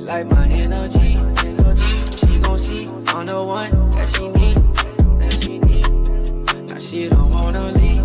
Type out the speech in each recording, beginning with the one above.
like my energy. She gon' see on the one that she need. Now she don't wanna leave.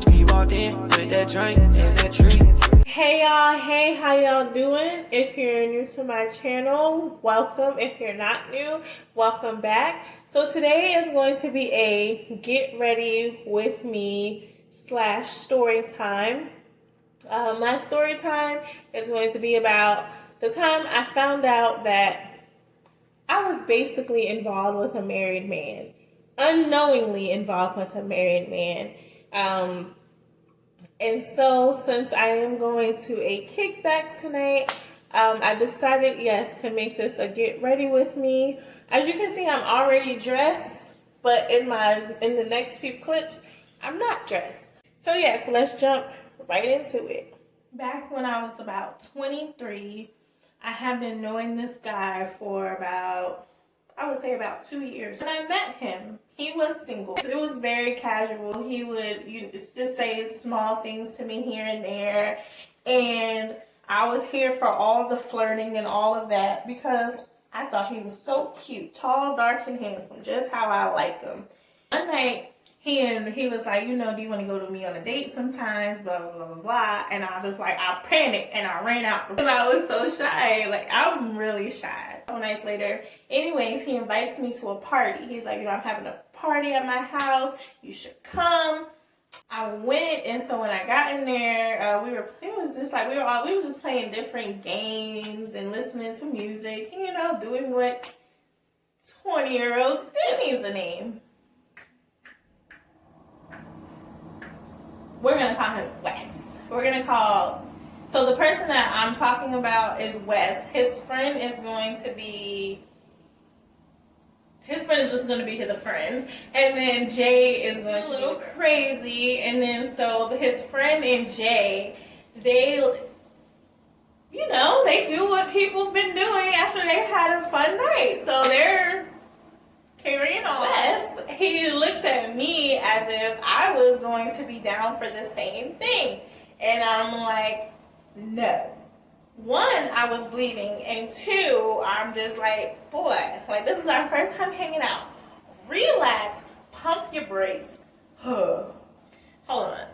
We walked in with that drink and that tree. Hey y'all, hey, how y'all doing? If you're new to my channel, welcome. If you're not new, welcome back. So today is going to be a get ready with me / story time. My story time is going to be about the time I found out that I was basically involved with a married man, unknowingly involved with a married man. And so since I am going to a kickback tonight, I decided, yes, to make this a get ready with me. As you can see, I'm already dressed, but in the next few clips, I'm not dressed. So yes, let's jump right into it. Back when I was about 23, I have been knowing this guy for about 2 years. When I met him, he was single. It was very casual. He would just say small things to me here and there. And I was here for all the flirting and all of that because I thought he was so cute, tall, dark, and handsome, just how I like him. One night, he was like, do you want to go to me on a date sometimes, blah, blah, blah, blah, blah. And I panicked and I ran out because I was so shy. I'm really shy. A couple nights later, anyways, he invites me to a party. He's like, I'm having a party at my house. You should come. I went, and so when I got in there, we were just playing different games and listening to music, doing what 20-year-olds do. Needs a name. We're going to call him Wes. So the person that I'm talking about is Wes. His friend is just going to be the friend. And then Jay is going to be a little crazy. And then so his friend and Jay, they do what people have been doing after they've had a fun night. So they're carrying on. Wes, he looks at me as if I was going to be down for the same thing. And I'm like, no. One, I was bleeding. And two, I'm just like, boy, this is our first time hanging out. Relax. Pump your brakes. Hold on.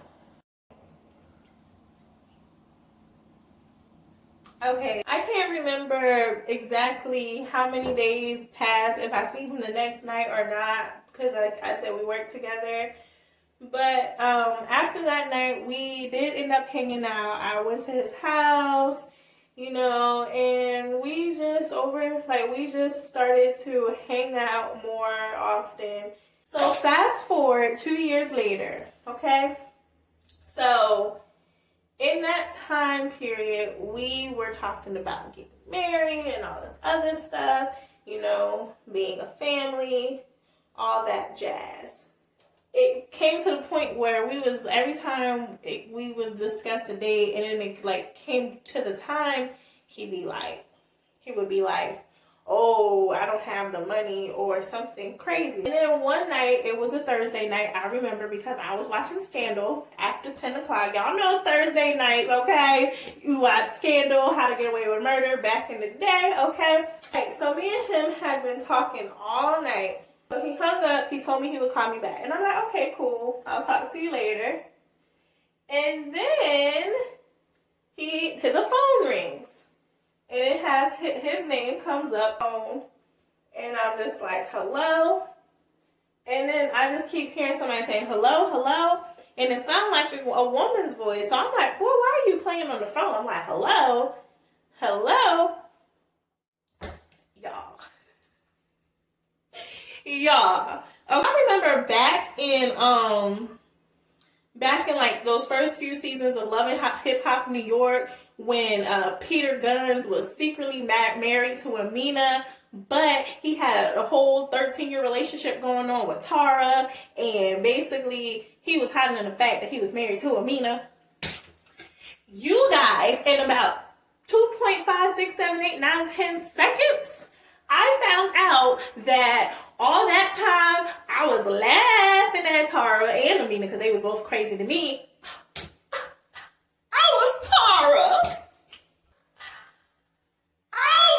Okay, I can't remember exactly how many days passed, if I see him the next night or not, because like I said, we worked together. But after that night, we did end up hanging out. I went to his house, and we just started to hang out more often. So fast forward 2 years later, okay? So in that time period, we were talking about getting married and all this other stuff, being a family, all that jazz. It came to the point where every time we was discuss a date, and then it came to the time, he would be like, oh, I don't have the money or something crazy. And then one night, it was a Thursday night, I remember, because I was watching Scandal after 10 o'clock. Y'all know Thursday nights, okay? You watch Scandal, How to Get Away with Murder back in the day, okay? Right, so me and him had been talking all night. So he hung up, he told me he would call me back. And I'm like, okay, cool, I'll talk to you later. And then the phone rings. And it has his name comes up on, and I'm just like, hello? And then I just keep hearing somebody saying, hello, hello? And it sounded like a woman's voice. So I'm like, boy, why are you playing on the phone? I'm like, hello? Hello? Y'all. I remember back in those first few seasons of Love and Hip Hop New York, when Peter Guns was secretly married to Amina, but he had a whole 13-year relationship going on with Tara, and basically he was hiding the fact that he was married to Amina. You guys, in about 2.5, 6, 7, 8, 9, 10 seconds, I found out that all that time I was laughing at Tara and Amina because they was both crazy to me. I was Tara. I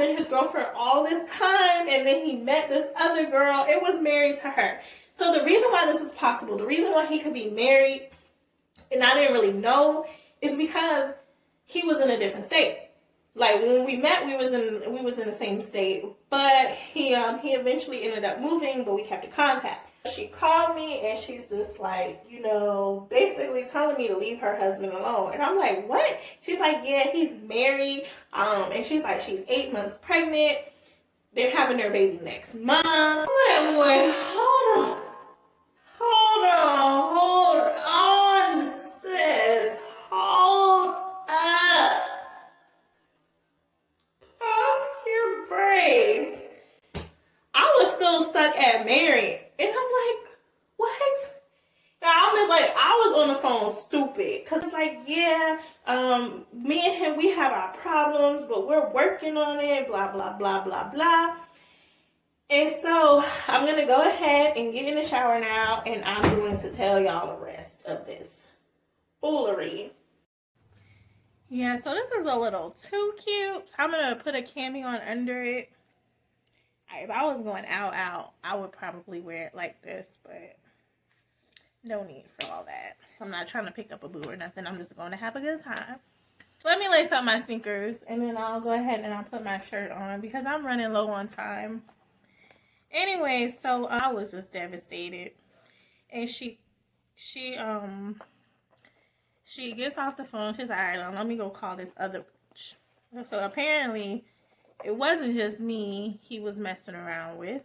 been his girlfriend all this time, and then he met this other girl and was married to her. So the reason why this was possible, the reason why he could be married, and I didn't really know, is because he was in a different state. Like when we met, we was in the same state, but he eventually ended up moving, but we kept in contact. She called me and she's just like, basically telling me to leave her husband alone. And I'm like, what? She's like, yeah, he's married. And she's like, she's 8 months pregnant. They're having their baby next month. I'm like, wait, hold on, sis. Hold up. Pump your brakes. I was still stuck at married. And I'm like, what? I was on the phone stupid. Because it's like, yeah, me and him, we have our problems, but we're working on it, blah, blah, blah, blah, blah. And so I'm going to go ahead and get in the shower now, and I'm going to tell y'all the rest of this foolery. Yeah, so this is a little too cute. So I'm going to put a cami on under it. If I was going out, I would probably wear it like this, but no need for all that. I'm not trying to pick up a boo or nothing. I'm just going to have a good time. Let me lace up my sneakers, and then I'll go ahead and I'll put my shirt on because I'm running low on time. Anyway, so I was just devastated. And she gets off the phone. She's like, all right, let me go call this other bitch. So apparently it wasn't just me he was messing around with.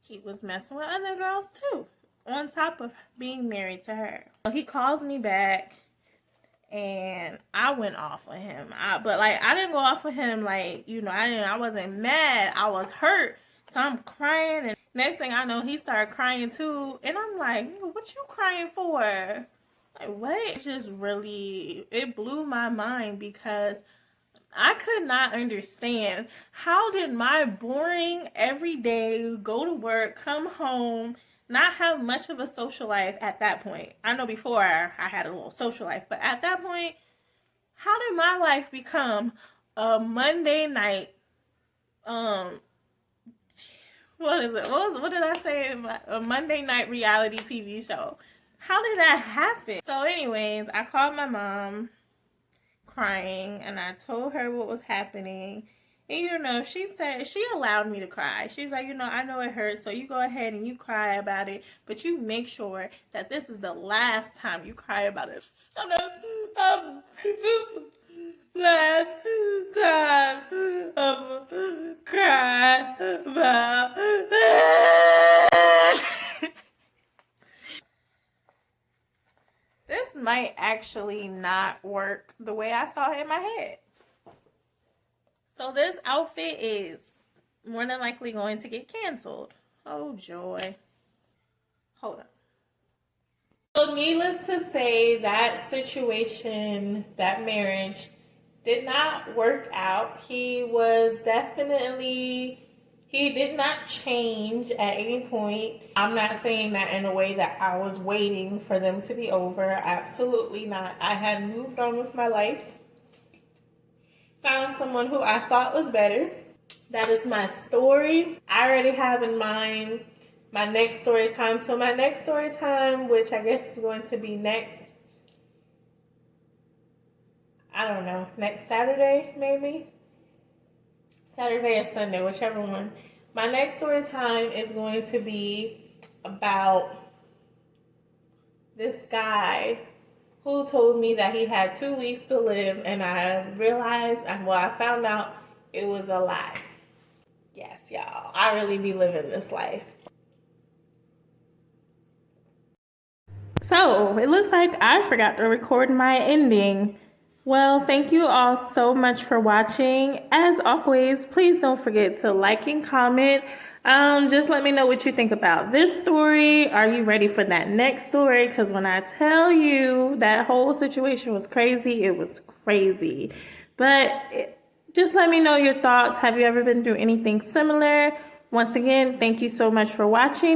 He was messing with other girls too, on top of being married to her. He calls me back, and I went off on him. But I didn't go off on him I wasn't mad. I was hurt. So I'm crying, and next thing I know, he started crying too. And I'm like, what you crying for? Like, what? It blew my mind because I could not understand, how did my boring everyday go to work, come home, not have much of a social life at that point. I know before I had a little social life, but at that point, how did my life become a Monday night, what is it? What did I say? A Monday night reality TV show. How did that happen? So anyways, I called my mom crying, and I told her what was happening. And she said she allowed me to cry. She's like, I know it hurts, so you go ahead and you cry about it, but you make sure that this is the last time you cry about it. This last time I'm cry about it. This might actually not work the way I saw it in my head. So this outfit is more than likely going to get canceled. Oh, joy. Hold on. So needless to say, that situation, that marriage, did not work out. He did not change at any point. I'm not saying that in a way that I was waiting for them to be over. Absolutely not. I had moved on with my life. Found someone who I thought was better. That is my story. I already have in mind my next story time. So my next story time, which I guess is going to be next Saturday, maybe? Saturday or Sunday, whichever one. My next story time is going to be about this guy who told me that he had 2 weeks to live, and I found out it was a lie. Yes, y'all, I really be living this life. So, it looks like I forgot to record my ending. Well, thank you all so much for watching. As always, please don't forget to like and comment. Just let me know what you think about this story. Are you ready for that next story? Because when I tell you that whole situation was crazy, it was crazy. But just let me know your thoughts. Have you ever been through anything similar? Once again, thank you so much for watching.